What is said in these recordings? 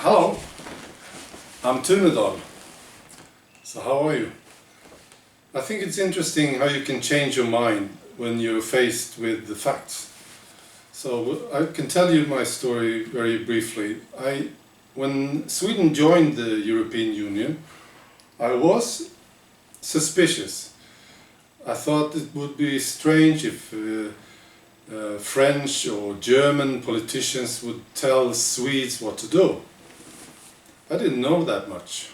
Hello, I'm Tunedal. So how are you? I think it's interesting how you can change your mind when you're faced with the facts. So I can tell you my story very briefly. When Sweden joined the European Union, I was suspicious. I thought it would be strange if French or German politicians would tell Swedes what to do. I didn't know that much.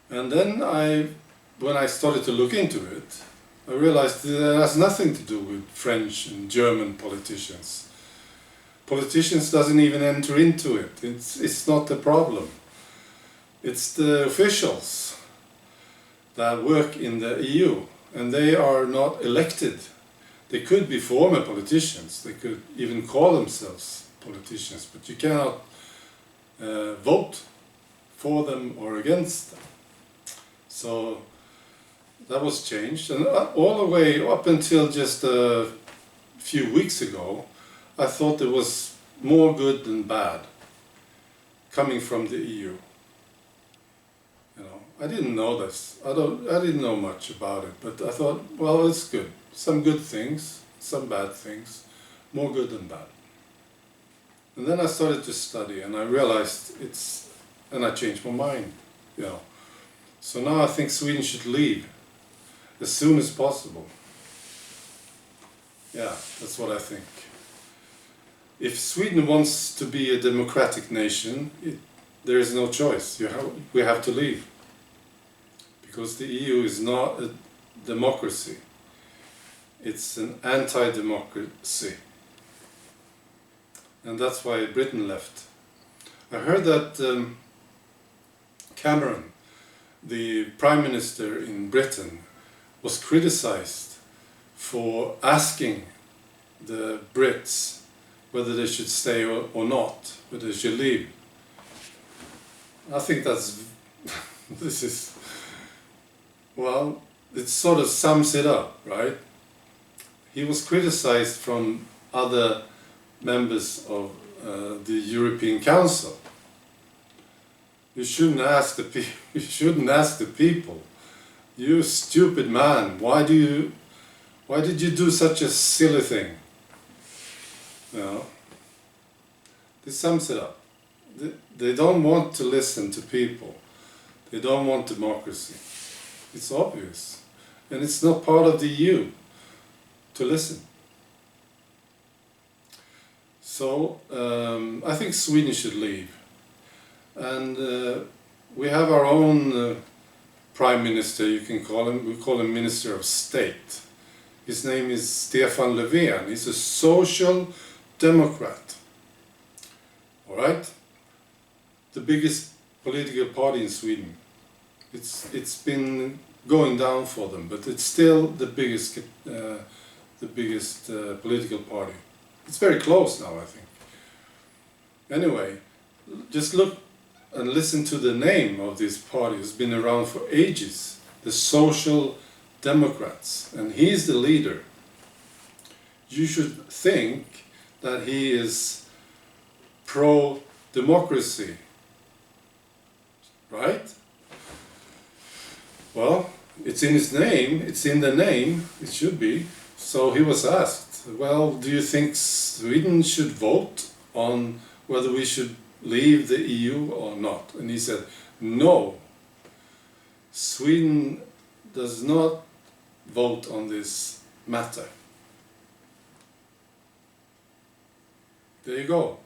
And then when I started to look into it, I realized that it has nothing to do with French and German politicians. Politicians doesn't even enter into it. It's not the problem. It's the officials that work in the EU, and they are not elected. They could be former politicians, they could even call themselves politicians, but you cannot vote for them or against them. So that was changed, and all the way up until just a few weeks ago, I thought there was more good than bad coming from the EU. You know, I didn't know this. I didn't know much about it, but I thought, well, it's good. Some good things, some bad things, more good than bad. And then I started to study, and I realized and I changed my mind. You know, so now I think Sweden should leave as soon as possible. Yeah, that's what I think. If Sweden wants to be a democratic nation, there is no choice. We have to leave. Because the EU is not a democracy. It's an anti-democracy. And that's why Britain left. I heard that Cameron, the Prime Minister in Britain, was criticized for asking the Brits whether they should stay or not, whether they should leave. I think well, it sort of sums it up, right? He was criticized from other members of the European Council. You shouldn't ask the people. You stupid man, why did you do such a silly thing? You know, this sums it up. They don't want to listen to people. They don't want democracy. It's obvious. And it's not part of the EU to listen. So, I think Sweden should leave. And we have our own Prime Minister, you can call him. We call him Minister of State. His name is Stefan Löfven. He's a social democrat. Alright? The biggest political party in Sweden. It's been going down for them, but it's still the biggest political party. It's very close now, I think. Anyway, just look and listen to the name of this party. It's been around for ages. The Social Democrats. And he's the leader. You should think that he is pro-democracy. Right? Well, it's in his name. It's in the name. It should be. So he was asked, well, do you think Sweden should vote on whether we should leave the EU or not? And he said, no. Sweden does not vote on this matter. There you go.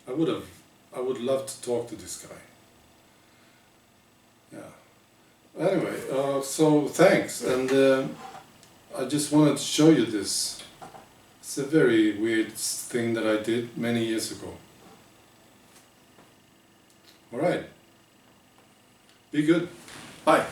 I would love to talk to this guy. Yeah. Anyway, so thanks, and I just wanted to show you this. It's a very weird thing that I did many years ago. Alright. Be good. Bye.